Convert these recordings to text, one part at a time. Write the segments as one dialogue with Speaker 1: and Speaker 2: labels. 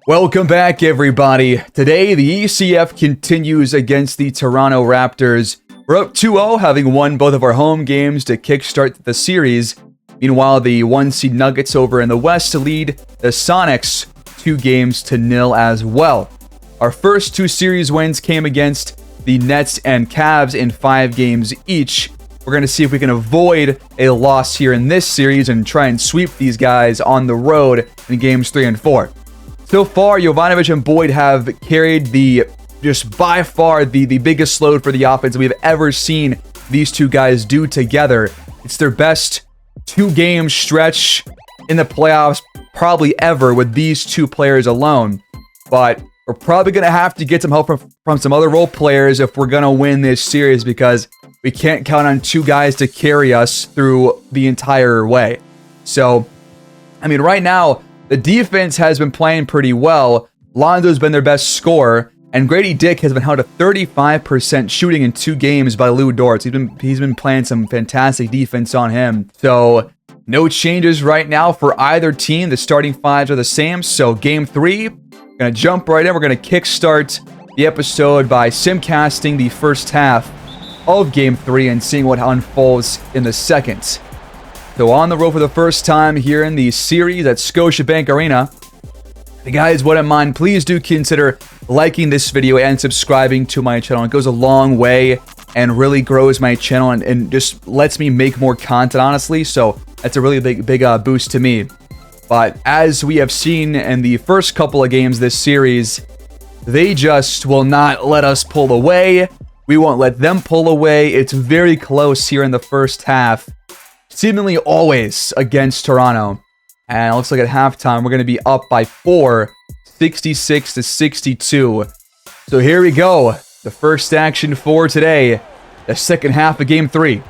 Speaker 1: Welcome back, everybody. Today, the ECF continues against the Toronto Raptors. We're up 2-0, having won both of our home games to kickstart the series. Meanwhile, the 1-seed Nuggets over in the West to lead the Sonics 2-0 as well. Our first two series wins came against the Nets and Cavs in 5 games each. We're going to see if we can avoid a loss here in this series and try and sweep these guys on the road in games 3 and 4. So far, Jovanovic and Boyd have carried just by far the biggest load for the offense we've ever seen these two guys do together. It's their best 2-game stretch in the playoffs probably ever with these two players alone. But we're probably going to have to get some help from some other role players if we're going to win this series, because we can't count on two guys to carry us through the entire way. So, I mean, right now, the defense has been playing pretty well. Lonzo's been their best scorer, and Grady Dick has been held to 35% shooting in 2 games by Lou Dort. He's been playing some fantastic defense on him. So, no changes right now for either team. The starting fives are the same. So, game 3, gonna jump right in. We're gonna kickstart the episode by simcasting the first half of game 3 and seeing what unfolds in the second. So on the road for the first time here in the series at Scotiabank Arena. If you guys wouldn't mind, please do consider liking this video and subscribing to my channel. It goes a long way and really grows my channel and just lets me make more content, honestly. So that's a really big boost to me. But as we have seen in the first couple of games this series, they just will not let us pull away. We won't let them pull away. It's very close here in the first half. Seemingly always against Toronto. And it looks like at halftime, we're going to be up by 4, 66-62. So here we go. The first action for today. The second half of game 3.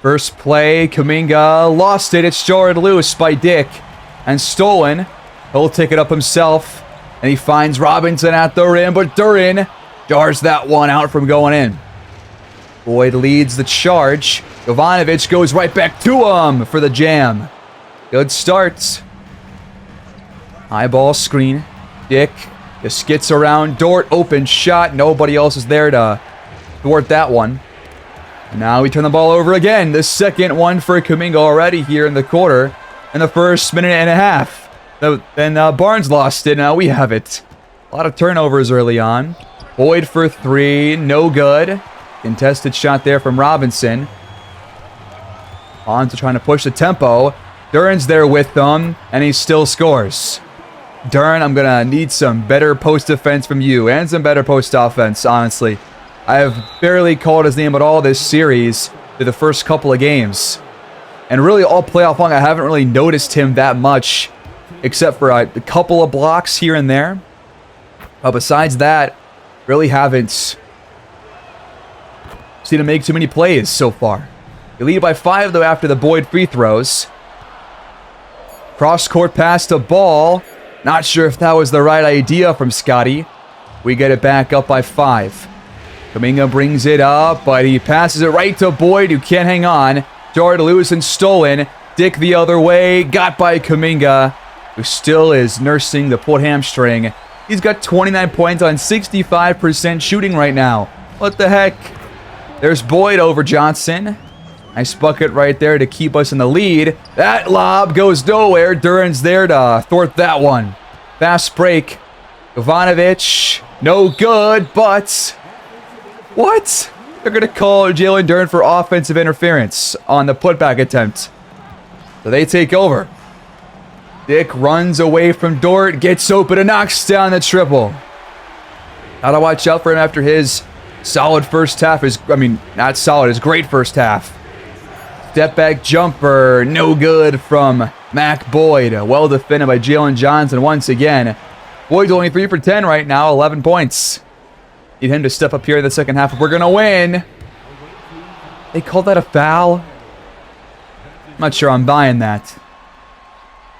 Speaker 1: First play, Kuminga lost it. It's jarred loose by Dick and stolen. He'll take it up himself. And he finds Robinson at the rim, but Duran jars that one out from going in. Boyd leads the charge. Jovanovic goes right back to him for the jam. Good start. High ball screen. Dick just gets around. Dort, open shot. Nobody else is there to thwart that one. And now we turn the ball over again. The second one for Kuminga already here in the quarter. In the first minute and a half. Then Barnes lost it. Now we have it. A lot of turnovers early on. Boyd for 3. No good. Contested shot there from Robinson. Bonds trying to push the tempo. Duran's there with them, and he still scores. Duran, I'm going to need some better post defense from you, and some better post offense, honestly. I have barely called his name at all this series through the first couple of games. And really, all playoff long, I haven't really noticed him that much, except for a couple of blocks here and there. But besides that, really haven't seen him make too many plays so far. They lead by 5, though, after the Boyd free throws. Cross-court pass to Ball. Not sure if that was the right idea from Scotty. We get it back up by 5. Kuminga brings it up, but he passes it right to Boyd, who can't hang on. Jarred loose and stolen. Dick the other way. Got by Kuminga, who still is nursing the pulled hamstring. He's got 29 points on 65% shooting right now. What the heck? There's Boyd over Johnson. Nice bucket right there to keep us in the lead. That lob goes nowhere. Duran's there to thwart that one. Fast break. Jovanovic. No good, but... What? They're going to call Jalen Duran for offensive interference on the putback attempt. So they take over. Dick runs away from Dort. Gets open and knocks down the triple. Gotta watch out for him after his solid first half. Not solid, his great first half. Step back jumper, no good from Mac Boyd. Well defended by Jalen Johnson once again. Boyd's only 3 for 10 right now, 11 points. Need him to step up here in the second half if we're going to win. They called that a foul? I'm not sure I'm buying that.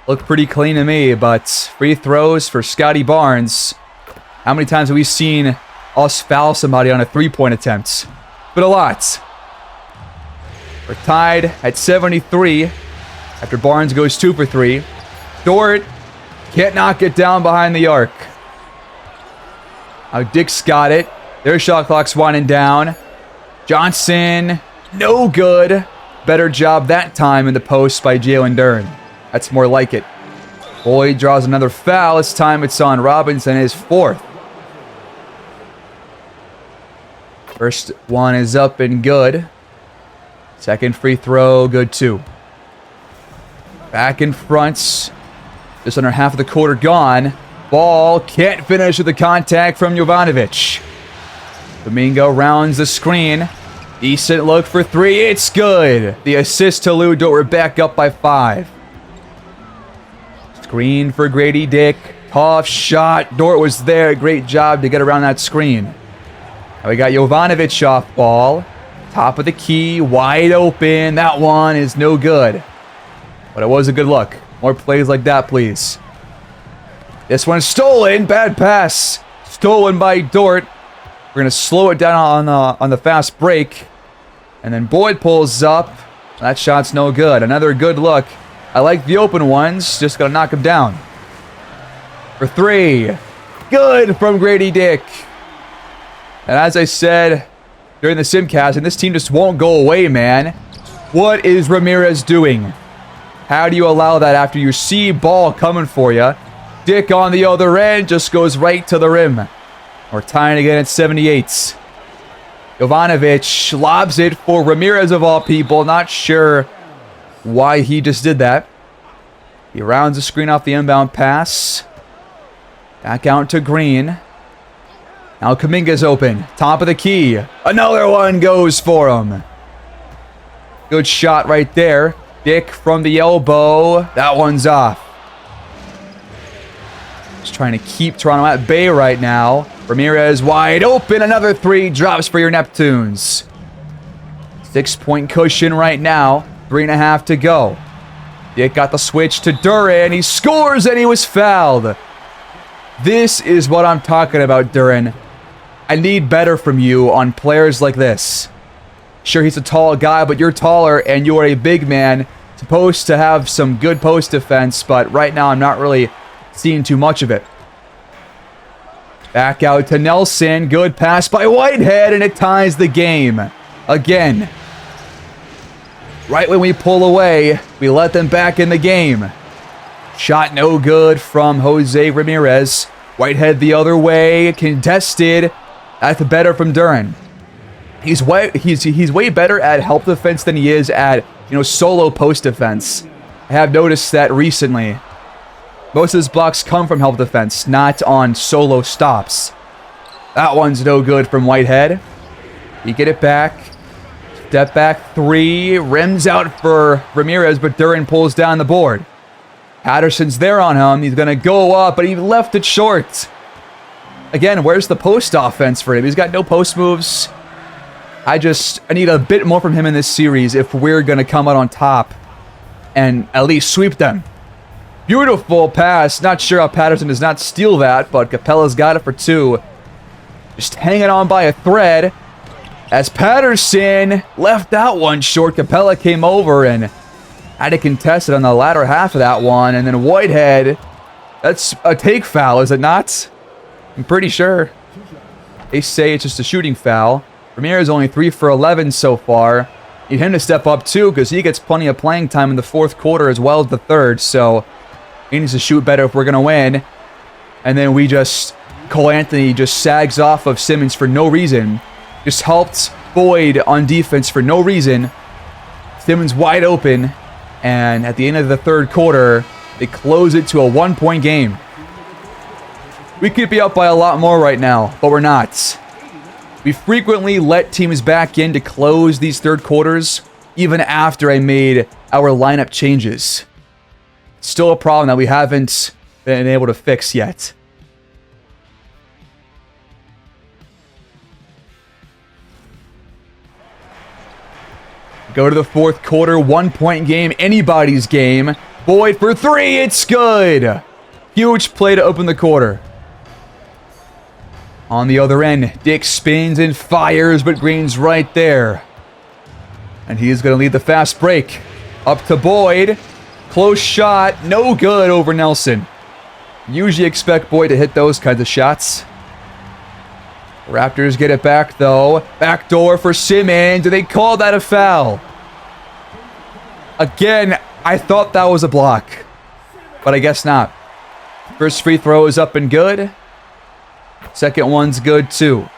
Speaker 1: Looked pretty clean to me, but free throws for Scotty Barnes. How many times have we seen us foul somebody on a 3-point attempt? But a lot. We're tied at 73 after Barnes goes 2 for 3. Dort Can't knock it down behind the arc. Now Dick's got it. Their shot clock's winding down. Johnson, no good. Better job that time in the post by Jalen Duren. That's more like it. Boyd draws another foul. This time it's on Robinson, his 4th. First one is up and good. Second free throw, good too. Back in front. Just under half of the quarter gone. Ball can't finish with the contact from Jovanovic. Domingo rounds the screen. Decent look for 3. It's good. The assist to Lou Dort. We're back up by 5. Screen for Grady Dick. Tough shot. Dort was there. Great job to get around that screen. Now we got Jovanovic off ball. Top of the key. Wide open. That one is no good. But it was a good look. More plays like that, please. This one's stolen. Bad pass. Stolen by Dort. We're going to slow it down on the fast break. And then Boyd pulls up. That shot's no good. Another good look. I like the open ones. Just got to knock them down. For 3. Good from Grady Dick. And as I said during the simcast, and this team just won't go away, man. What is Ramirez doing? How do you allow that after you see ball coming for you? Dick on the other end just goes right to the rim. We're tying again at 78. Jovanovic lobs it for Ramirez of all people. Not sure why he just did that. He rounds the screen off the inbound pass. Back out to Green. Now Kuminga's open. Top of the key. Another one goes for him. Good shot right there. Dick from the elbow. That one's off. Just trying to keep Toronto at bay right now. Ramirez wide open. Another 3 drops for your Neptunes. 6-point cushion right now. 3.5 to go. Dick got the switch to Duren. He scores and he was fouled. This is what I'm talking about, Duren. I need better from you on players like this. Sure, he's a tall guy, but you're taller and you're a big man. Supposed to have some good post defense, but right now I'm not really seeing too much of it. Back out to Nelson. Good pass by Whitehead, and it ties the game. Again. Right when we pull away, we let them back in the game. Shot no good from Jose Ramirez. Whitehead the other way. Contested. That's better from Duren. He's way better at help defense than he is at, solo post defense. I have noticed that recently. Most of his blocks come from help defense, not on solo stops. That one's no good from Whitehead. You get it back. Step back 3. Rims out for Ramirez, but Duren pulls down the board. Patterson's there on him. He's going to go up, but he left it short. Again, where's the post offense for him? He's got no post moves. I need a bit more from him in this series if we're going to come out on top and at least sweep them. Beautiful pass. Not sure how Patterson does not steal that, but Capella's got it for 2. Just hanging on by a thread. As Patterson left that one short, Capella came over and had to contest it on the latter half of that one. And then Whitehead, that's a take foul, is it not? I'm pretty sure. They say it's just a shooting foul. Ramirez only 3 for 11 so far. Need him to step up too, because he gets plenty of playing time in the 4th quarter as well as the 3rd. So he needs to shoot better if we're going to win. And then Cole Anthony just sags off of Simmons for no reason. Just helped Boyd on defense for no reason. Simmons wide open. And at the end of the 3rd quarter, they close it to a 1-point game. We could be up by a lot more right now, but we're not. We frequently let teams back in to close these 3rd quarters, even after I made our lineup changes. Still a problem that we haven't been able to fix yet. Go to the 4th quarter, 1-point game, anybody's game. Boyd for 3, it's good! Huge play to open the quarter. On the other end, Dick spins and fires, but Green's right there. And he's going to lead the fast break. Up to Boyd. Close shot. No good over Nelson. Usually expect Boyd to hit those kinds of shots. Raptors get it back, though. Backdoor for Simmons. Do they call that a foul? Again, I thought that was a block, but I guess not. First free throw is up and good. Second one's good, too.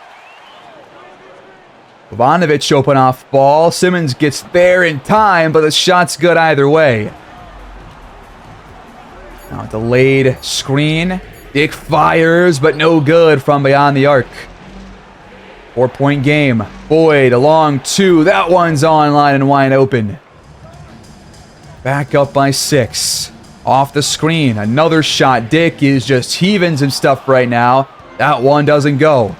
Speaker 1: Ivanovic open off ball. Simmons gets there in time, but the shot's good either way. Now delayed screen. Dick fires, but no good from beyond the arc. 4-point game. Boyd along 2. That one's online and wide open. Back up by 6. Off the screen. Another shot. Dick is just heaving some stuff right now. That one doesn't go.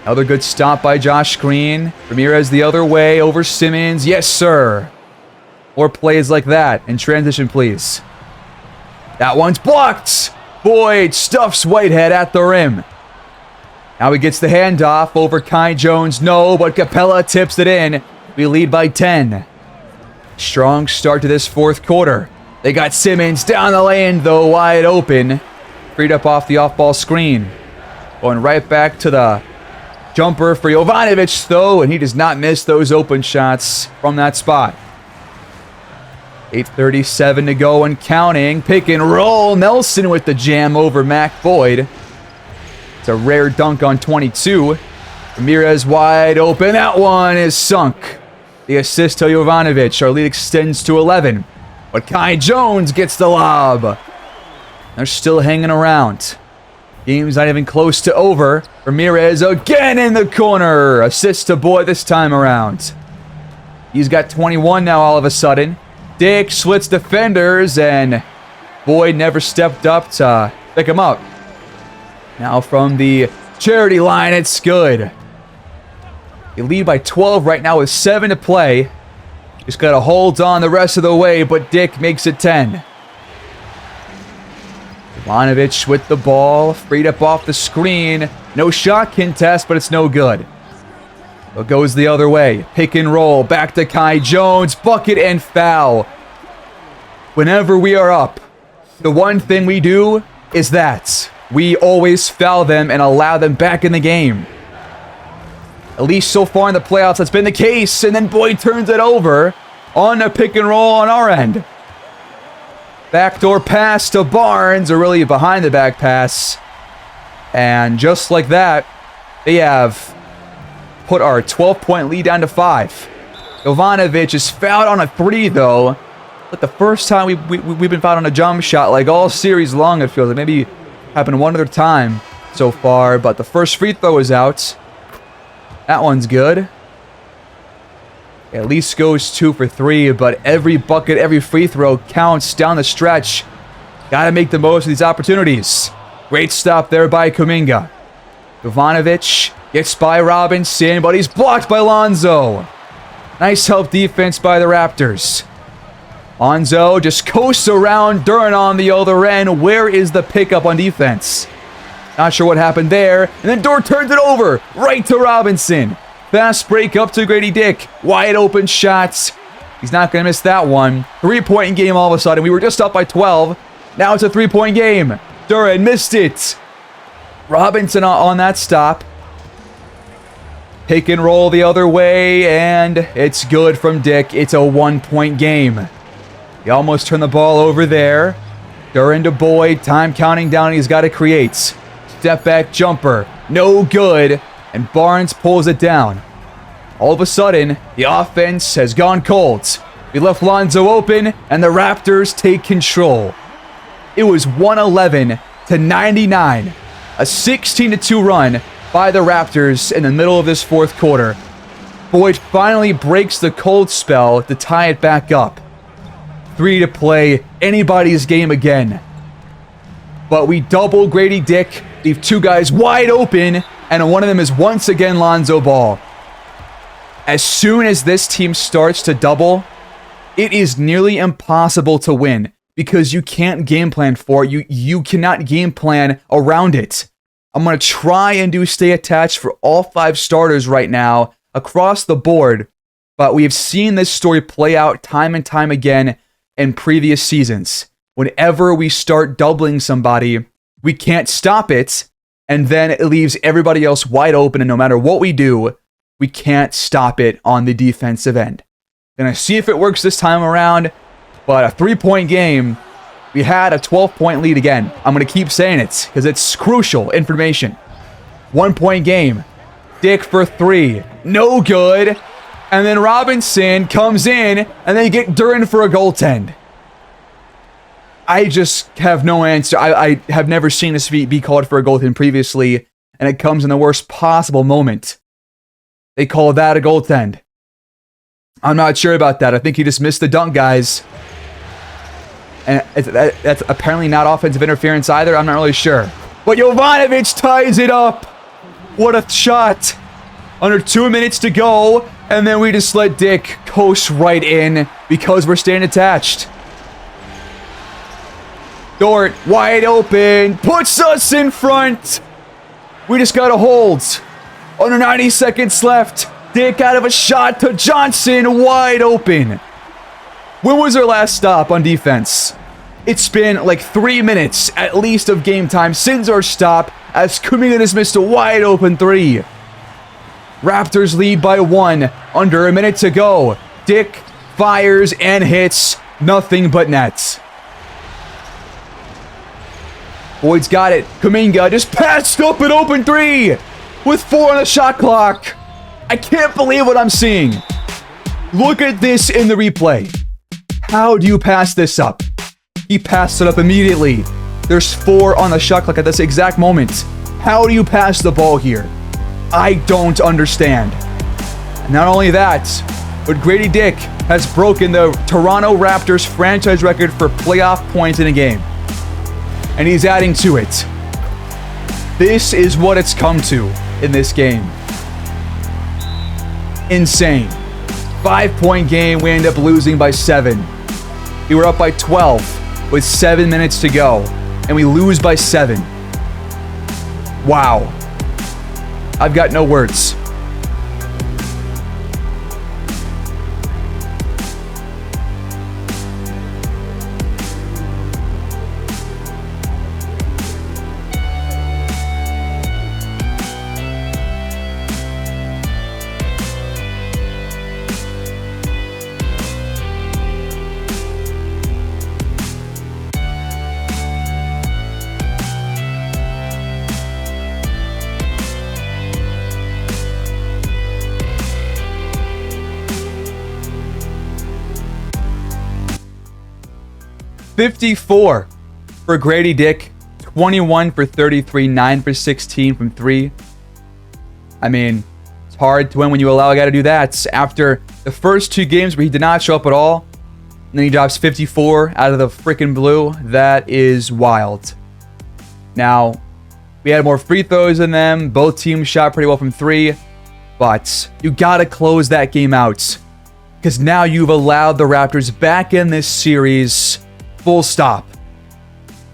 Speaker 1: Another good stop by Josh Green. Ramirez the other way over Simmons. Yes, sir. More plays like that. In transition, please. That one's blocked. Boyd stuffs Whitehead at the rim. Now he gets the handoff over Kai Jones. No, but Capella tips it in. We lead by 10. Strong start to this fourth quarter. They got Simmons down the lane, though, wide open. Freed up off the off-ball screen. Going right back to the jumper for Jovanovic, though, and he does not miss those open shots from that spot. 8:37 to go and counting. Pick and roll. Nelson with the jam over Mac Boyd. It's a rare dunk on 22. Ramirez wide open. That one is sunk. The assist to Jovanovic. Our lead extends to 11. But Kai Jones gets the lob. They're still hanging around. Game's not even close to over. Ramirez again in the corner. Assist to Boyd this time around. He's got 21 now all of a sudden. Dick slits defenders, and Boyd never stepped up to pick him up. Now from the charity line, it's good. You lead by 12 right now with 7 to play. Just got to hold on the rest of the way, but Dick makes it 10. Ivanovic with the ball, freed up off the screen. No shot contest, but it's no good. It goes the other way. Pick and roll. Back to Kai Jones. Bucket and foul. Whenever we are up, the one thing we do is that we always foul them and allow them back in the game. At least so far in the playoffs, that's been the case. And then Boyd turns it over on a pick and roll on our end. Backdoor pass to Barnes, or really behind the back pass. And just like that, they have put our 12-point lead down to 5. Jovanovic is fouled on a 3, though. But the first time we've been fouled on a jump shot, like all series long, it feels like. Maybe happened one other time so far, but the first free throw is out. That one's good. At least goes 2 for 3, but every bucket, every free throw counts down the stretch. Gotta make the most of these opportunities. Great stop there by Kuminga. Jovanovic gets by Robinson, but he's blocked by Lonzo. Nice help defense by the Raptors. Lonzo just coasts around Duran on the other end. Where is the pickup on defense? Not sure what happened there. And then Dort turns it over right to Robinson. Fast break up to Grady Dick. Wide open shots. He's not going to miss that one. 3-point game all of a sudden. We were just up by 12. Now it's a 3-point game. Duran missed it. Robinson on that stop. Pick and roll the other way, and it's good from Dick. It's a 1-point game. He almost turned the ball over there. Duran to Boyd. Time counting down. He's got to create. Step back jumper. No good. And Barnes pulls it down. All of a sudden, the offense has gone cold. We left Lonzo open, and the Raptors take control. It was 111 to 99. A 16-2 run by the Raptors in the middle of this fourth quarter. Boyd finally breaks the cold spell to tie it back up. 3 to play, anybody's game again. But we double Grady Dick, leave 2 guys wide open, and one of them is once again Lonzo Ball. As soon as this team starts to double, it is nearly impossible to win because you can't game plan for it. You cannot game plan around it. I'm going to try and do stay attached for all 5 starters right now across the board, but we have seen this story play out time and time again in previous seasons. Whenever we start doubling somebody, We can't stop it. And then it leaves everybody else wide open. And no matter what we do, we can't stop it on the defensive end. Gonna see if it works this time around. But a 3-point game, we had a 12-point lead again. I'm gonna keep saying it because it's crucial information. 1-point game. Dick for 3. No good. And then Robinson comes in, and then you get Duran for a goaltend. I just have no answer. I have never seen this be called for a goaltend previously, and it comes in the worst possible moment. They call that a goaltend. I'm not sure about that. I think he just missed the dunk, guys. And that's apparently not offensive interference either. I'm not really sure. But Jovanovic ties it up. What a shot. Under 2 minutes to go. And then we just let Dick coast right in because we're staying attached. Dort, wide open. Puts us in front. We just got to hold. Under 90 seconds left. Dick out of a shot to Johnson. Wide open. When was our last stop on defense? It's been like 3 minutes at least of game time since our stop as Kuminga has missed a wide open 3. Raptors lead by 1. Under a minute to go. Dick fires and hits. Nothing but nets. Boyd's got it. Kuminga just passed up an open 3 with 4 on the shot clock. I can't believe what I'm seeing. Look at this in the replay. How do you pass this up? He passed it up immediately. There's 4 on the shot clock at this exact moment. How do you pass the ball here? I don't understand. And not only that, but Grady Dick has broken the Toronto Raptors franchise record for playoff points in a game. And he's adding to it. This is what it's come to in this game. Insane. 5-point game, we end up losing by 7. We were up by 12 with 7 minutes to go, and we lose by 7. Wow. I've got no words. $54 for Grady Dick, 21 for 33, 9 for 16 from 3. I mean, it's hard to win when you allow a guy to do that. After the first 2 games where he did not show up at all, and then he drops 54 out of the freaking blue. That is wild. Now, we had more free throws than them. Both teams shot pretty well from 3, but you gotta close that game out because now you've allowed the Raptors back in this series. Full stop.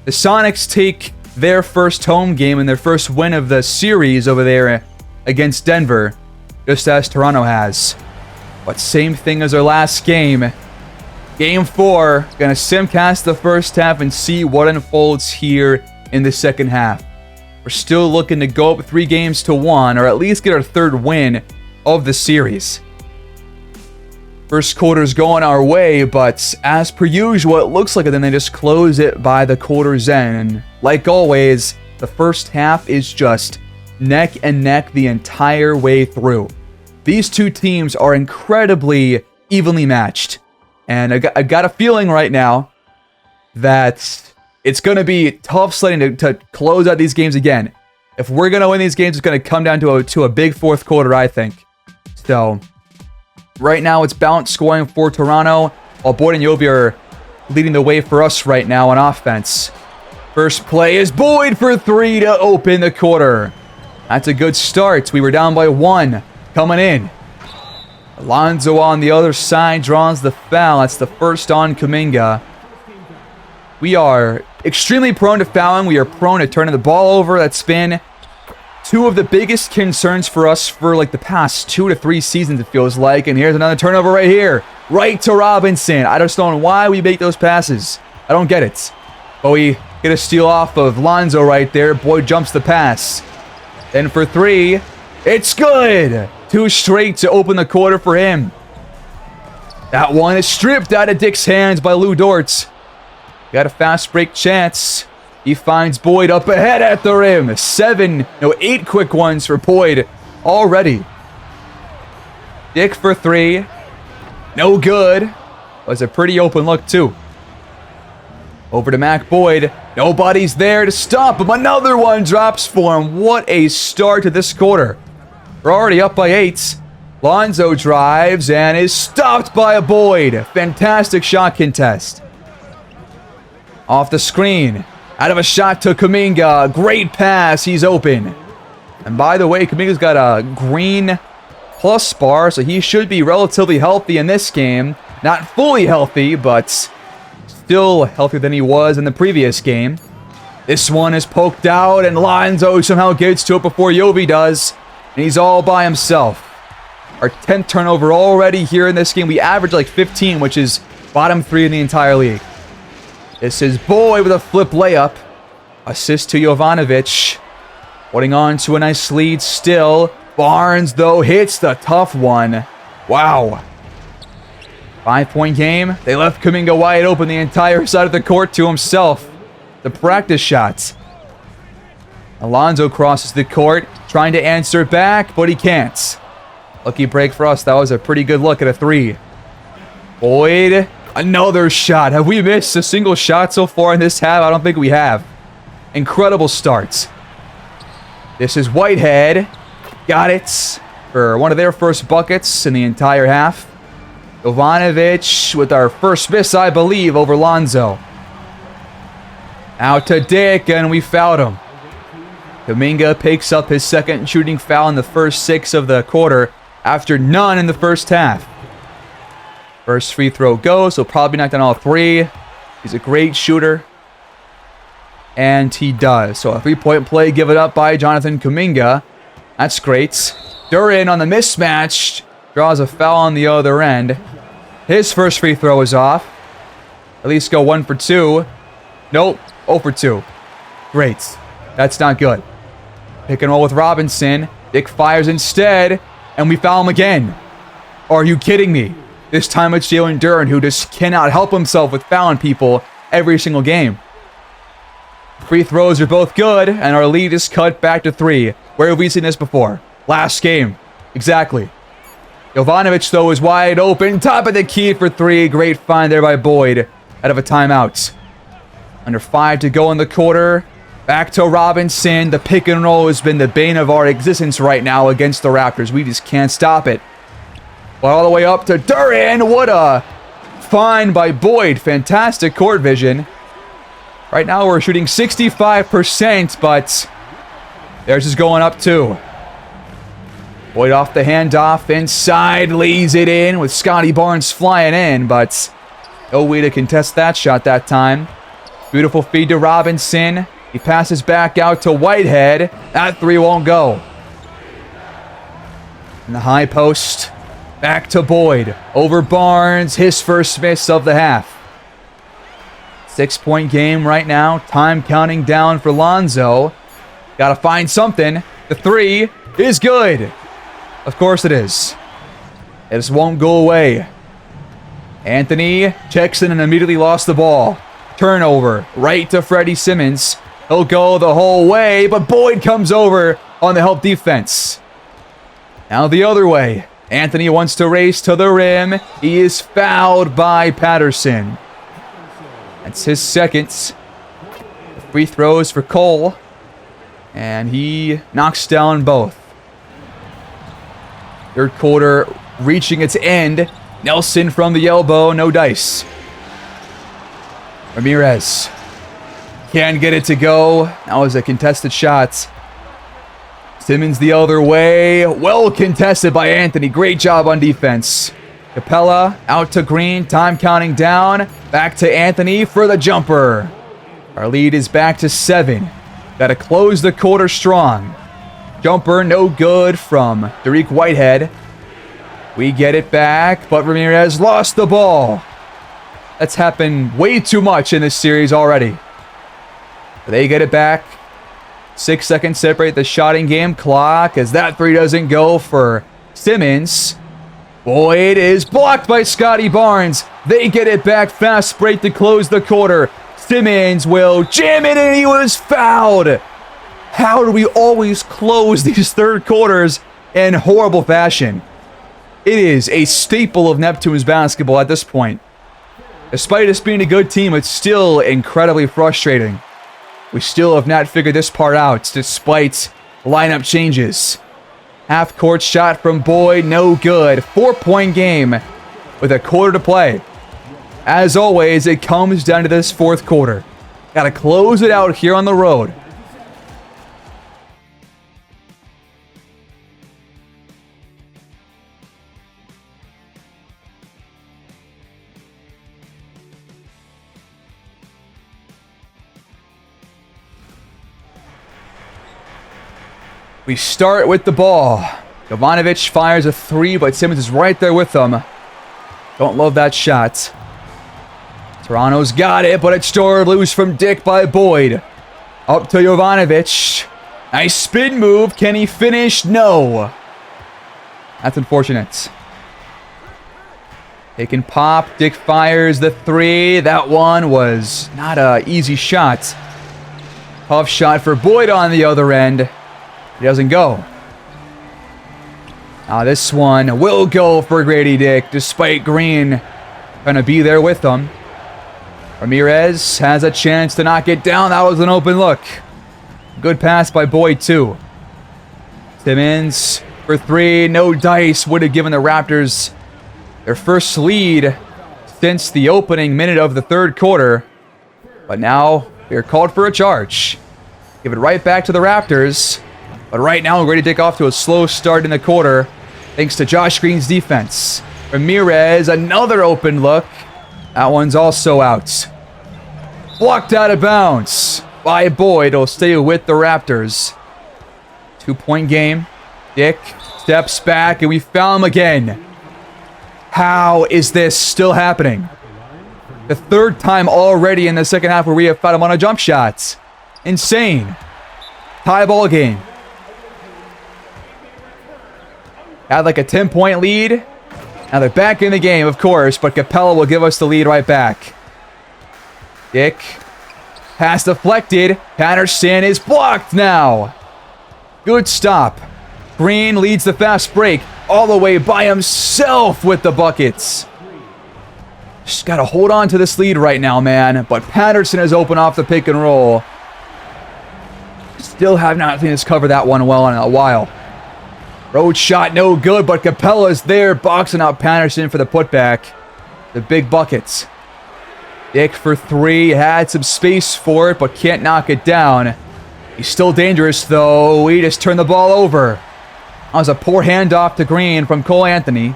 Speaker 1: The Sonics take their first home game and their first win of the series over there against Denver, just as Toronto has. But same thing as our last game. Game 4. Gonna simcast the first half and see what unfolds here in the second half. We're still looking to go up 3 games to 1, or at least get our 3rd win of the series. First quarter's going our way, but as per usual, it looks like it, then they just close it by the quarter's end. And like always, the first half is just neck and neck the entire way through. These 2 teams are incredibly evenly matched. And I got a feeling right now that it's going to be tough sledding to close out these games again. If we're going to win these games, it's going to come down to a big 4th quarter, I think. So right now, it's balanced scoring for Toronto, while Boyd and Yobi are leading the way for us right now on offense. First play is Boyd for 3 to open the quarter. That's a good start. We were down by 1 coming in. Alonzo on the other side draws the foul. That's the first on Kuminga. We are extremely prone to fouling. We are prone to turning the ball over. That's been 2 of the biggest concerns for us for like the past 2 to 3 seasons, it feels like. And here's another turnover right here. Right to Robinson. I just don't know why we make those passes. I don't get it. But we Get a steal off of Lonzo right there. Boyd jumps the pass. Then for three, it's good. 2 straight to open the quarter for him. That one is stripped out of Dick's hands by Lou Dort. Got a fast break chance. He finds Boyd up ahead at the rim. 8 quick ones for Boyd already. Dick for 3. No good. Was a pretty open look too. Over to Mac Boyd. Nobody's there to stop him. Another one drops for him. What a start to this quarter. We're already up by 8. Lonzo drives and is stopped by a Boyd. Fantastic shot contest. Off the screen. Out of a shot to Kuminga. Great pass. He's open. And by the way, Kuminga's got a green plus bar, so he should be relatively healthy in this game. Not fully healthy, but still healthier than he was in the previous game. This one is poked out, and Lonzo somehow gets to it before Yobi does. And he's all by himself. Our 10th turnover already here in this game. We average like 15, which is bottom 3 in the entire league. This is Boyd with a flip layup. Assist to Jovanovic. Holding on to a nice lead still. Barnes, though, hits the tough one. Wow. 5-point game. They left Kuminga wide open the entire side of the court to himself. The practice shots. Alonzo crosses the court, trying to answer back, but he can't. Lucky break for us. That was a pretty good look at a 3. Boyd, another shot. Have we missed a single shot so far in this half? I don't think we have. Incredible starts. This is Whitehead. Got it for one of their first buckets in the entire half. Jovanovic with our first miss, I believe, over Lonzo. Out to Dick, and we fouled him. Kuminga picks up his second shooting foul in the first 6 of the quarter after none in the first half. First free throw goes, so probably knock down all 3. He's a great shooter. And he does. So a 3-point play given up by Jonathan Kuminga. That's great. Duran on the mismatch. Draws a foul on the other end. His first free throw is off. At least go 1 for 2. Nope. 0 for 2. Great. That's not good. Pick and roll with Robinson. Dick fires instead. And we foul him again. Are you kidding me? This time it's Jalen Duran, who just cannot help himself with fouling people every single game. Free throws are both good, and our lead is cut back to 3. Where have we seen this before? Last game. Exactly. Jovanovic, though, is wide open. Top of the key for 3. Great find there by Boyd. Out of a timeout. Under 5 to go in the quarter. Back to Robinson. The pick and roll has been the bane of our existence right now against the Raptors. We just can't stop it. But all the way up to Duran. What a find by Boyd. Fantastic court vision. Right now we're shooting 65%, but theirs is going up too. Boyd off the handoff, inside, lays it in with Scotty Barnes flying in, but no way to contest that shot that time. Beautiful feed to Robinson. He passes back out to Whitehead. That 3 won't go. In the high post, back to Boyd. Over Barnes, his first miss of the half. 6-point game right now. Time counting down for Lonzo. Gotta find something. The 3 is good. Of course it is. It just won't go away. Anthony checks in and immediately lost the ball. Turnover. Right to Freddie Simmons. He'll go the whole way, but Boyd comes over on the help defense. Now the other way. Anthony wants to race to the rim. He is fouled by Patterson. That's his second. Free throws for Cole. And he knocks down both. Third quarter reaching its end. Nelson from the elbow, no dice. Ramirez can't get it to go. That was a contested shot. Simmons the other way. Well contested by Anthony. Great job on defense. Capella out to Green. Time counting down. Back to Anthony for the jumper. Our lead is back to 7. Got to close the quarter strong. Jumper no good from Dariq Whitehead. We get it back, but Ramirez lost the ball. That's happened way too much in this series already. They get it back. 6 seconds separate the shotting game clock as that three doesn't go for Simmons. Boyd is blocked by Scotty Barnes. They get it back. Fast break to close the quarter. Simmons will jam it, and he was fouled. How do we always close these third quarters in horrible fashion? It is a staple of Neptunes basketball at this point. Despite us being a good team, it's still incredibly frustrating. We still have not figured this part out, despite lineup changes. Half-court shot from Boyd, no good. 4-point game with a quarter to play. As always, it comes down to this fourth quarter. Got to close it out here on the road. We start with the ball. Jovanovic fires a three, but Simmons is right there with them. Don't love that shot. Toronto's got it, but it's stored loose from Dick by Boyd. Up to Jovanovic. Nice spin move. Can he finish? No. That's unfortunate. They can pop. Dick fires the three. That one was not an easy shot. Tough shot for Boyd on the other end. He doesn't go. Now this one will go for Grady Dick, despite Green trying to be there with them. Ramirez has a chance to knock it down. That was an open look. Good pass by Boyd, too. Simmons for three. No dice. Would have given the Raptors their first lead since the opening minute of the third quarter. But now they're called for a charge. Give it right back to the Raptors. But right now, Grady Dick off to a slow start in the quarter, thanks to Josh Green's defense. Ramirez, another open look. That one's also out. Blocked out of bounds by Boyd. It'll stay with the Raptors. 2-point game. Dick steps back, and we foul him again. How is this still happening? The third time already in the second half where we have fouled him on a jump shot. Insane. Tie ball game. Had like a 10-point lead. Now they're back in the game, of course, but Capella will give us the lead right back. Dick. Pass deflected. Patterson is blocked now. Good stop. Green leads the fast break all the way by himself with the buckets. Just got to hold on to this lead right now, man. But Patterson is open off the pick and roll. Still have not seen us cover that one well in a while. Road shot, no good, but Capella's there, boxing out Patterson for the putback. The big buckets. Dick for three, had some space for it, but can't knock it down. He's still dangerous, though. He just turned the ball over. That was a poor handoff to Green from Cole Anthony.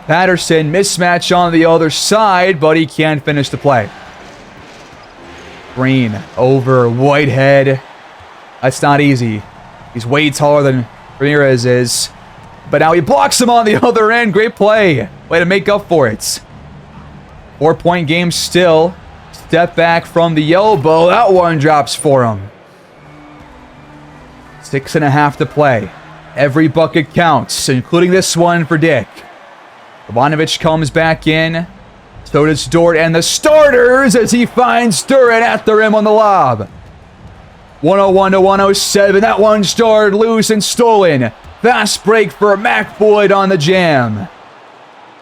Speaker 1: Patterson, mismatch on the other side, but he can't finish the play. Green over Whitehead. That's not easy. He's way taller than Ramirez is. But now he blocks him on the other end. Great play. Way to make up for it. 4-point game still. Step back from the elbow. That one drops for him. 6.5 to play. Every bucket counts, including this one for Dick. Jovanovic comes back in. So does Dort and the starters as he finds Duran at the rim on the lob. 101 to 107. That one started loose and stolen. Fast break for Mac Boyd on the jam.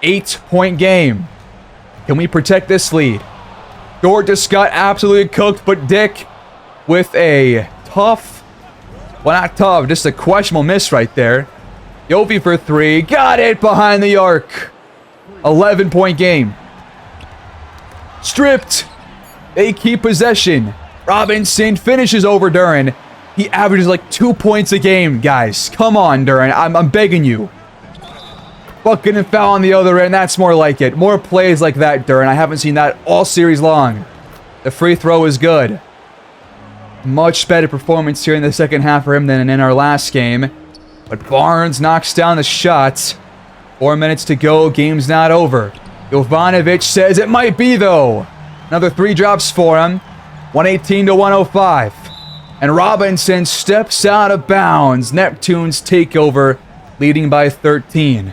Speaker 1: 8-point game. Can we protect this lead? Dort just got absolutely cooked, but Dick with a tough, well, not tough, just a questionable miss right there. Yofi for three. Got it behind the arc. 11-point game. Stripped. They keep possession. Robinson finishes over Duran. He averages like 2 points a game, guys. Come on, Duran. I'm begging you. Bucket and foul on the other end. That's more like it. More plays like that, Duran. I haven't seen that all series long. The free throw is good. Much better performance here in the second half for him than in our last game. But Barnes knocks down the shot. 4 minutes to go. Game's not over. Jovanovic says it might be, though. Another three drops for him. 118 to 105. And Robinson steps out of bounds. Neptunes take over, leading by 13.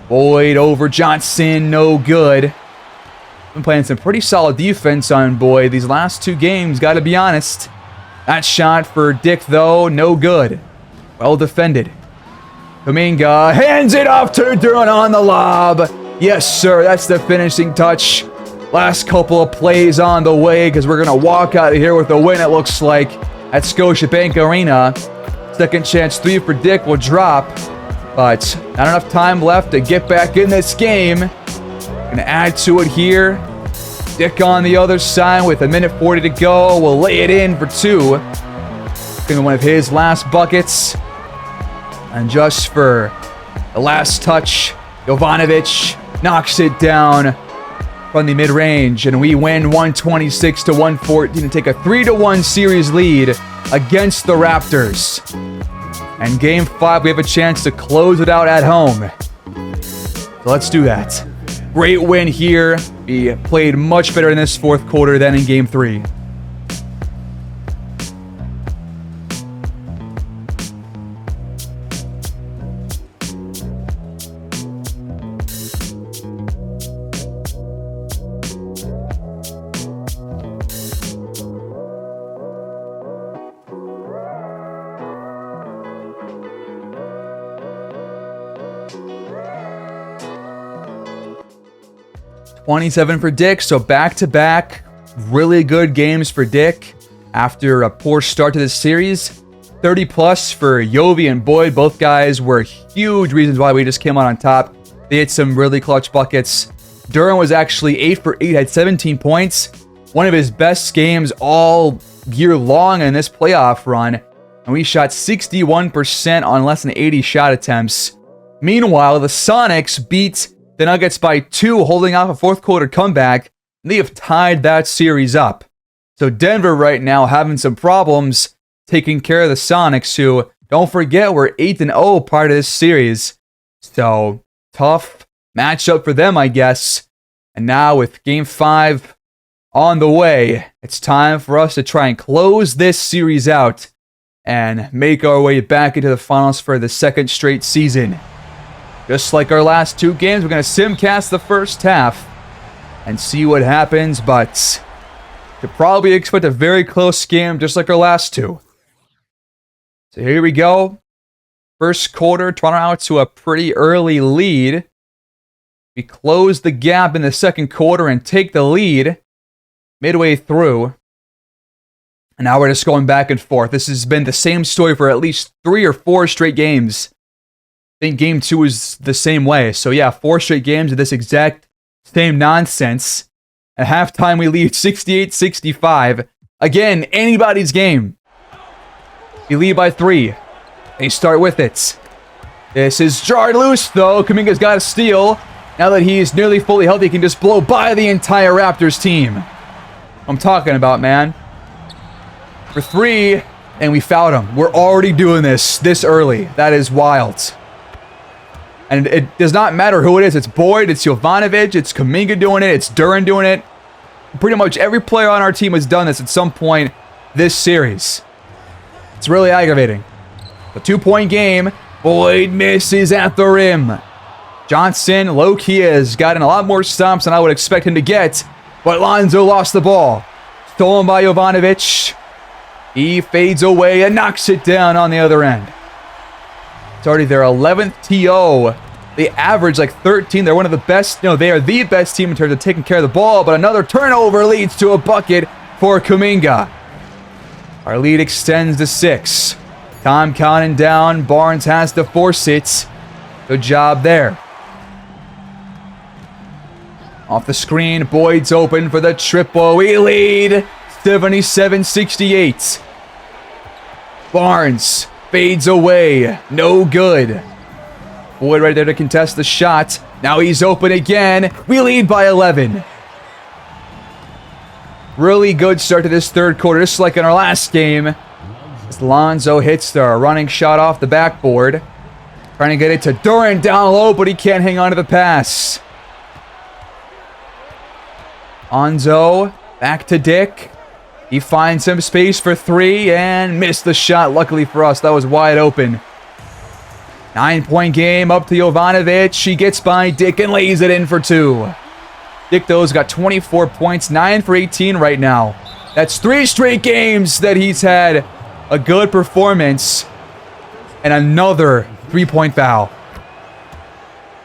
Speaker 1: Boyd over Johnson, no good. Been playing some pretty solid defense on Boyd these last 2 games, gotta be honest. That shot for Dick, though, no good. Well defended. Kuminga hands it off to Duran on the lob. Yes, sir, that's the finishing touch. Last couple of plays on the way, because we're going to walk out of here with a win, it looks like, at Scotiabank Arena. Second chance 3 for Dick will drop, but not enough time left to get back in this game. Going to add to it here. Dick on the other side with 1:40 to go. Will lay it in for 2. Going to be one of his last buckets. And just for the last touch, Jovanovic knocks it down from the mid-range, and we win 126 to 114 to take a 3-1 series lead against the Raptors. And game 5, we have a chance to close it out at home. So let's do that. Great win here. We played much better in this 4th quarter than in game 3. 27 for Dick, so back-to-back really good games for Dick after a poor start to this series. 30-plus for Yovi and Boyd. Both guys were huge reasons why we just came out on top. They hit some really clutch buckets. Duran was actually 8 for 8, had 17 points. One of his best games all year long in this playoff run. And we shot 61% on less than 80 shot attempts. Meanwhile, the Sonics beat the Nuggets by 2, holding off a 4th quarter comeback. And they have tied that series up. So Denver right now having some problems taking care of the Sonics, who, don't forget, we're 8-0 part of this series. So tough matchup for them, I guess. And now with game 5 on the way, it's time for us to try and close this series out and make our way back into the finals for the 2nd straight season. Just like our last 2 games, we're going to simcast the first half and see what happens, but could probably expect a very close game just like our last 2. So here we go. First quarter, Toronto out to a pretty early lead. We close the gap in the 2nd quarter and take the lead midway through. And now we're just going back and forth. This has been the same story for at least 3 or 4 straight games. I think game 2 is the same way. So yeah, 4 straight games of this exact same nonsense. At halftime, we lead 68-65. Again, anybody's game. We lead by 3. They start with it. This is jarred loose, though. Kuminga's got a steal. Now that he's nearly fully healthy, he can just blow by the entire Raptors team. I'm talking about, man. For 3, and we fouled him. We're already doing this early. That is wild. And it does not matter who it is. It's Boyd, it's Jovanovic, it's Kuminga doing it, it's Duran doing it. Pretty much every player on our team has done this at some point this series. It's really aggravating. A 2-point game. Boyd misses at the rim. Johnson, low-key, has gotten a lot more stomps than I would expect him to get. But Lonzo lost the ball. Stolen by Jovanovic. He fades away and knocks it down on the other end. It's already their 11th TO. They average like 13. They're one of the best. No, they are the best team in terms of taking care of the ball. But another turnover leads to a bucket for Kuminga. Our lead extends to 6. Time counting down. Barnes has to force it. Good job there. Off the screen, Boyd's open for the triple. We lead 77-68. Barnes fades away. No good. Boyd right there to contest the shot. Now he's open again. We lead by 11. Really good start to this 3rd quarter, just like in our last game. As Lonzo hits the running shot off the backboard. Trying to get it to Duran down low, but he can't hang on to the pass. Lonzo back to Dick. He finds some space for 3 and missed the shot. Luckily for us, that was wide open. 9-point game up to Jovanovic. She gets by Dick and lays it in for 2. Dick, though, has got 24 points, 9 for 18 right now. That's 3 straight games that he's had a good performance. And another 3-point foul.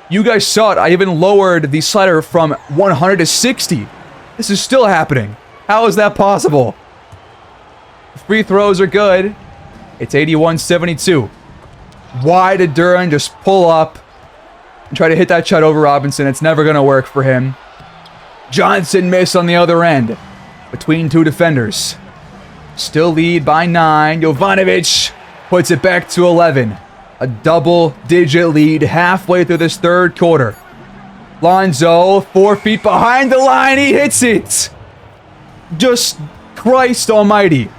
Speaker 1: You guys saw it. I even lowered the slider from 100 to 60. This is still happening. How is that possible? Free throws are good. It's 81-72. Why did Duran just pull up and try to hit that shot over Robinson? It's never going to work for him. Johnson missed on the other end between 2 defenders. Still lead by 9. Jovanovic puts it back to 11. A double-digit lead halfway through this third quarter. Lonzo, 4 feet behind the line. He hits it. Just Christ almighty.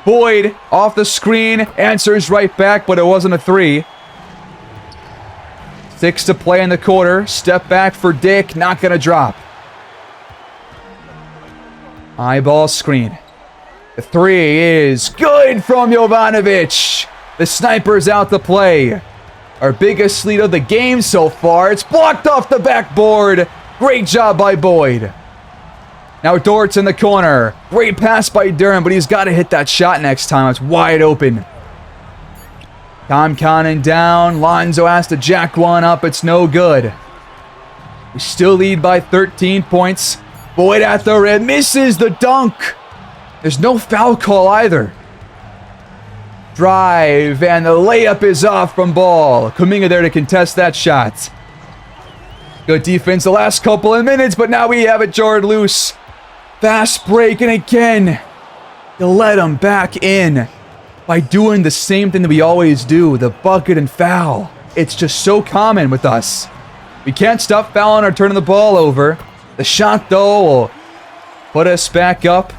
Speaker 1: Boyd off the screen. Answers right back, but it wasn't a 3. 6 to play in the quarter. Step back for Dick. Not going to drop. Eyeball screen. The 3 is good from Jovanovic. The sniper's out to play. Our biggest lead of the game so far. It's blocked off the backboard. Great job by Boyd. Now Dort's in the corner. Great pass by Duran, but he's got to hit that shot next time. It's wide open. Tom counting down. Lonzo has to jack one up. It's no good. We still lead by 13 points. Boyd at the rim. Misses the dunk. There's no foul call either. Drive, and the layup is off from Ball. Kuminga there to contest that shot. Good defense the last couple of minutes, but now we have it jarred loose. Fast break, and again, you let him back in by doing the same thing that we always do, the bucket and foul. It's just so common with us. We can't stop fouling or turning the ball over. The shot, though, will put us back up.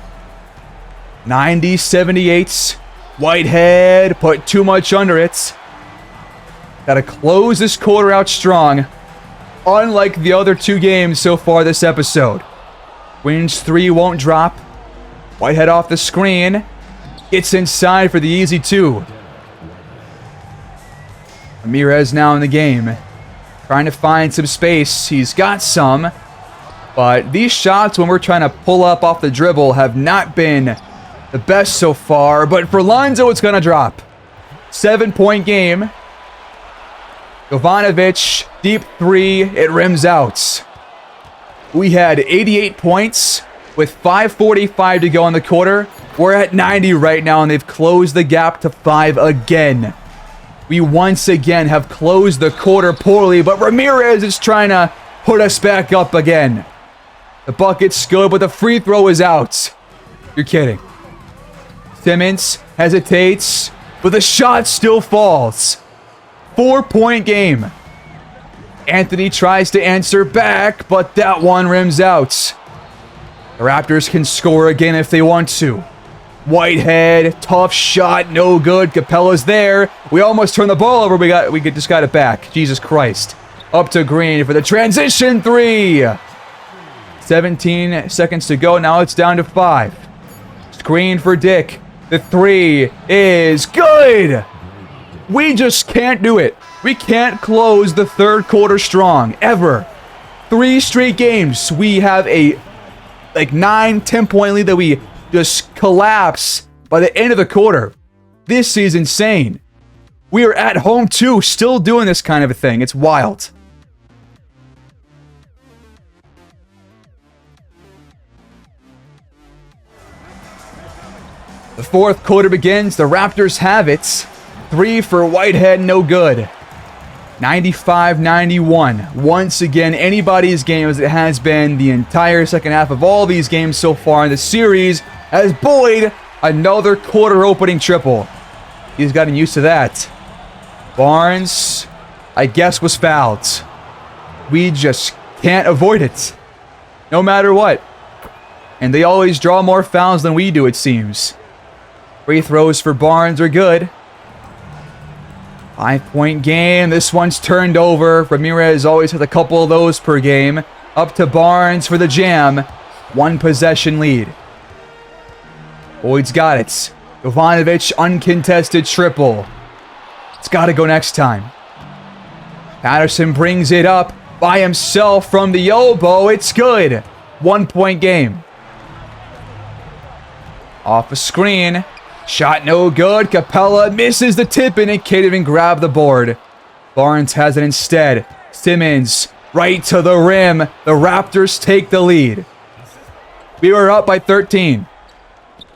Speaker 1: 90-78. Whitehead put too much under it. Got to close this quarter out strong. Unlike the other 2 games so far this episode. Wins 3 won't drop. Whitehead off the screen. Gets inside for the easy 2. Ramirez now in the game. Trying to find some space. He's got some. But these shots when we're trying to pull up off the dribble have not been the best so far, but for Lonzo, it's going to drop. 7-point game. Jovanovic, deep 3, it rims out. We had 88 points with 5:45 to go in the quarter. We're at 90 right now, and they've closed the gap to 5 again. We once again have closed the quarter poorly, but Ramirez is trying to put us back up again. The bucket's good, but the free throw is out. You're kidding. Simmons hesitates, but the shot still falls. 4-point game. Anthony tries to answer back, but that one rims out. The Raptors can score again if they want to. Whitehead, tough shot, no good. Capella's there. We almost turned the ball over. We just got it back. Jesus Christ. Up to Green for the transition 3. 17 seconds to go. Now it's down to 5. Screen for Dick. The 3 is good. We just can't do it. We can't close the third quarter strong, ever. 3 straight games. We have a 9-10-point lead that we just collapse by the end of the quarter. This is insane. We are at home too, still doing this kind of a thing. It's wild. The fourth quarter begins. The Raptors have it. 3 for Whitehead, no good. 95-91. Once again, anybody's game as it has been the entire second half of all these games so far in the series. As Boyd, another quarter opening triple. He's gotten used to that. Barnes, I guess, was fouled. We just can't avoid it. No matter what. And they always draw more fouls than we do, it seems. Free throws for Barnes are good. 5-point game. This one's turned over. Ramirez always has a couple of those per game. Up to Barnes for the jam. 1 possession lead. Boyd's got it. Jovanovic, uncontested triple. It's got to go next time. Patterson brings it up by himself from the elbow. It's good. 1 point game. Off a screen. Shot no good. Capella misses the tip and it can't even grab the board. Barnes has it instead. Simmons right to the rim. The Raptors take the lead. We were up by 13.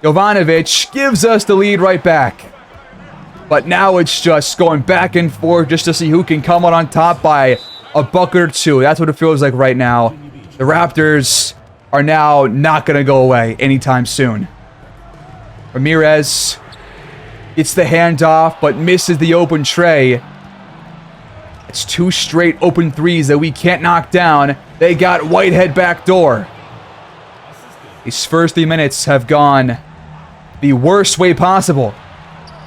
Speaker 1: Jovanovic gives us the lead right back. But now it's just going back and forth just to see who can come out on top by a bucket or two. That's what it feels like right now. The Raptors are now not going to go away anytime soon. Ramirez gets the handoff but misses the open tray. It's 2 straight open threes that we can't knock down. They got Whitehead backdoor. These first 3 minutes have gone the worst way possible.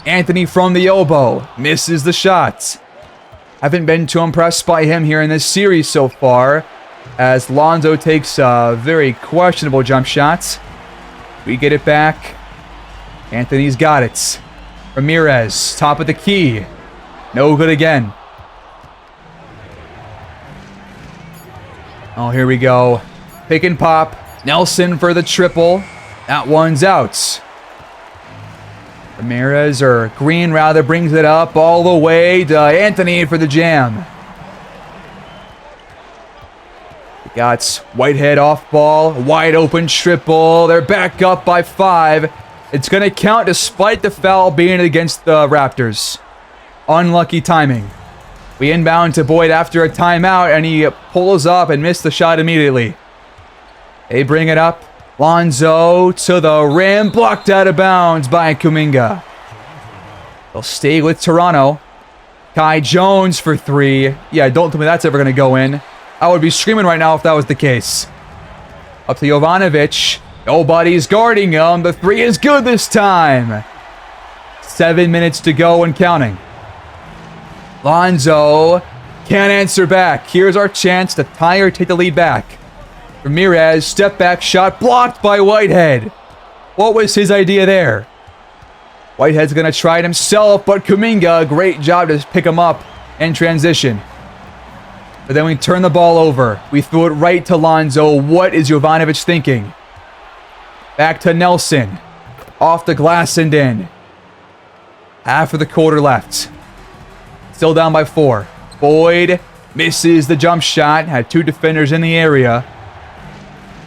Speaker 1: Anthony from the elbow misses the shot. Haven't been too impressed by him here in this series so far, as Lonzo takes a very questionable jump shot. We get it back. Anthony's got it. Ramirez, top of the key. No good again. Oh, here we go. Pick and pop. Nelson for the triple. That one's out. Ramirez, or Green rather, brings it up all the way to Anthony for the jam. We got Whitehead off ball. Wide open triple. They're back up by 5. It's going to count despite the foul being against the Raptors. Unlucky timing. We inbound to Boyd after a timeout, and he pulls up and missed the shot immediately. They bring it up. Lonzo to the rim. Blocked out of bounds by Kuminga. They'll stay with Toronto. Kai Jones for 3. Yeah, don't tell me that's ever going to go in. I would be screaming right now if that was the case. Up to Jovanovic. Nobody's guarding him. The 3 is good this time. 7 minutes to go and counting. Lonzo can't answer back. Here's our chance to tie or take the lead back. Ramirez, step back shot blocked by Whitehead. What was his idea there? Whitehead's going to try it himself, but Kuminga, great job to pick him up and transition. But then we turn the ball over. We threw it right to Lonzo. What is Jovanovic thinking? Back to Nelson. Off the glass and in. Half of the quarter left. Still down by 4. Boyd misses the jump shot. Had 2 defenders in the area.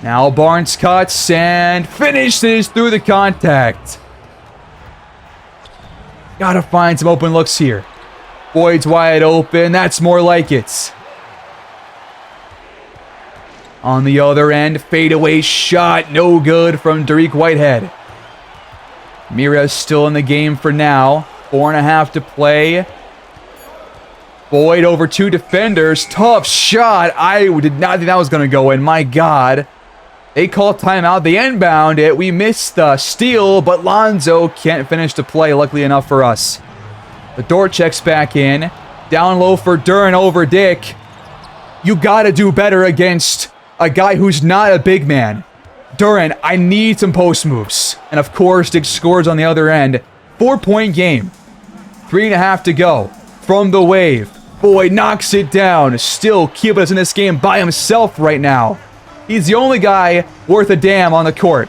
Speaker 1: Now Barnes cuts and finishes through the contact. Gotta find some open looks here. Boyd's wide open. That's more like it. On the other end, fadeaway shot. No good from Derek Whitehead. Ramirez still in the game for now. 4.5 to play. Boyd over 2 defenders. Tough shot. I did not think that was going to go in. My God. They call timeout. They inbound it. We missed the steal, but Lonzo can't finish the play, luckily enough for us. The door checks back in. Down low for Duren over Dick. You got to do better against a guy who's not a big man. Duren, I need some post moves. And of course, Dick scores on the other end. 4-point game. 3.5 to go. From the wave. Boyd knocks it down. Still keeping us in this game by himself right now. He's the only guy worth a damn on the court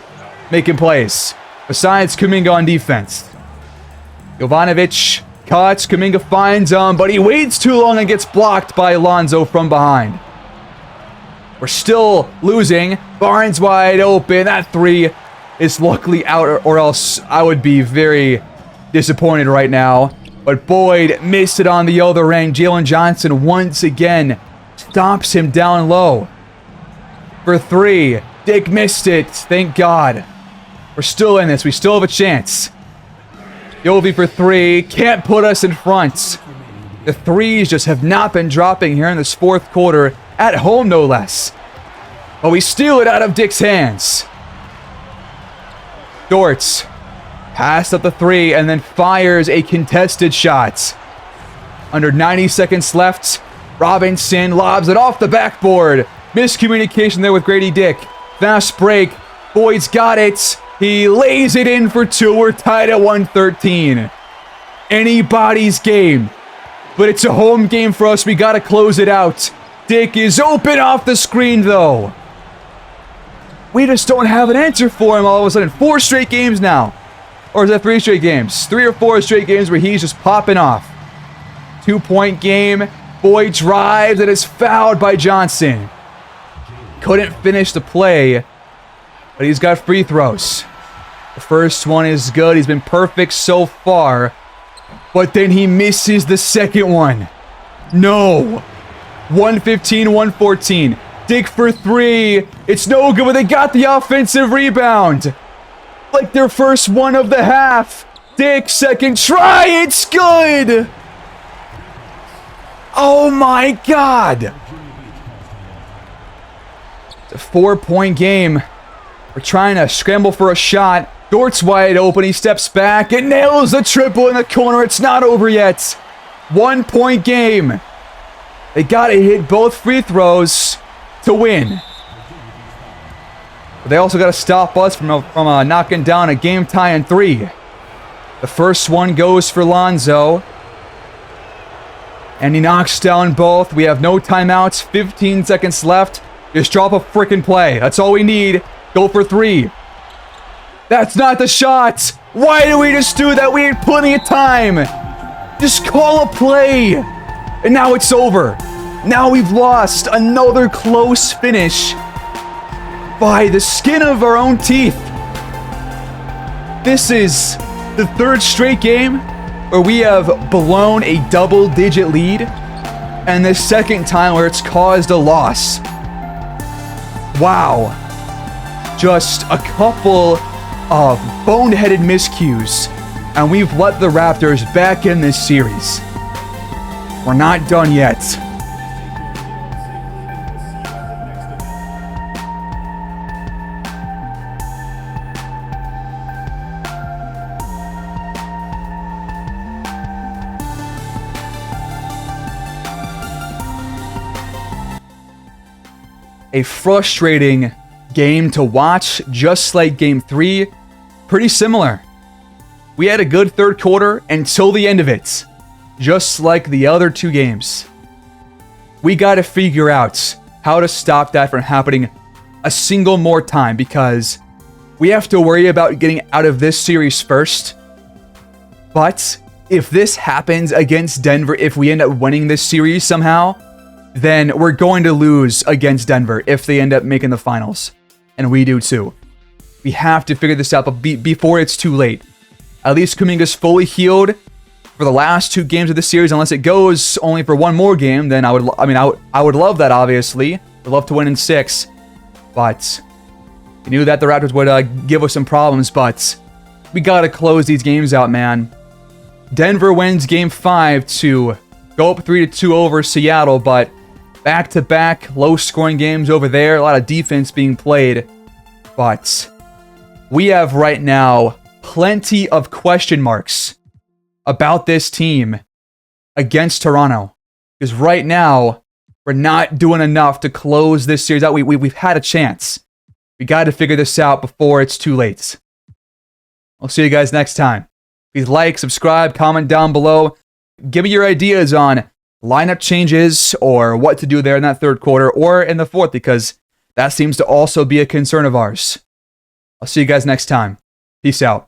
Speaker 1: making plays, besides Kuminga on defense. Jovanovic cuts. Kuminga finds him, but he waits too long and gets blocked by Lonzo from behind. We're still losing. Barnes wide open. That 3 is luckily out, or else I would be very disappointed right now. But Boyd missed it on the other end. Jalen Johnson once again stops him down low. For 3. Dick missed it. Thank God. We're still in this. We still have a chance. Yovi for 3. Can't put us in front. The 3s just have not been dropping here in this 4th quarter. At home, no less. But we steal it out of Dick's hands. Dortz. Passed up the 3 and then fires a contested shot. Under 90 seconds left. Robinson lobs it off the backboard. Miscommunication there with Grady Dick. Fast break. Boyd's got it. He lays it in for two. We're tied at 113. Anybody's game. But it's a home game for us. We got to close it out. Dick is open off the screen, though. We just don't have an answer for him all of a sudden. 4 straight games now. Or is that 3 straight games? 3 or 4 straight games where he's just popping off. 2-point game. Boy drives and is fouled by Johnson. Couldn't finish the play, but he's got free throws. The first one is good. He's been perfect so far. But then he misses the second one. No. 115, 114. Dick for 3. It's no good, but they got the offensive rebound. Like their first one of the half. Dick, second try. It's good. Oh my God. It's a 4-point game. We're trying to scramble for a shot. Dort's wide open. He steps back and nails the triple in the corner. It's not over yet. 1-point game. They got to hit both free throws to win. But they also got to stop us from knocking down a game tie in 3. The first one goes for Lonzo. And he knocks down both. We have no timeouts. 15 seconds left. Just drop a freaking play. That's all we need. Go for 3. That's not the shot. Why do we just do that? We had plenty of time. Just call a play. And now it's over. Now we've lost another close finish by the skin of our own teeth. This is the 3rd straight game where we have blown a double-digit lead, and the 2nd time where it's caused a loss. Wow. Just a couple of boneheaded miscues, and we've let the Raptors back in this series. We're not done yet. A frustrating game to watch, just like Game 3. Pretty similar. We had a good 3rd quarter until the end of it, just like the other 2 games. We got to figure out how to stop that from happening a single more time, because we have to worry about getting out of this series first. But if this happens against Denver, if we end up winning this series somehow, then we're going to lose against Denver if they end up making the finals. And we do too. We have to figure this out before it's too late. At least Kuminga's fully healed for the last 2 games of the series. Unless it goes only for 1 more game, then I would love that, obviously. I'd love to win in 6. But we knew that the Raptors would give us some problems. But we got to close these games out, man. Denver wins Game 5 to go up 3-2 over Seattle, but back-to-back low-scoring games over there. A lot of defense being played. But we have right now plenty of question marks about this team against Toronto. Because right now, we're not doing enough to close this series out. We've had a chance. We got to figure this out before it's too late. I'll see you guys next time. Please like, subscribe, comment down below. Give me your ideas on lineup changes or what to do there in that 3rd quarter or in the 4th, because that seems to also be a concern of ours. I'll see you guys next time. Peace out.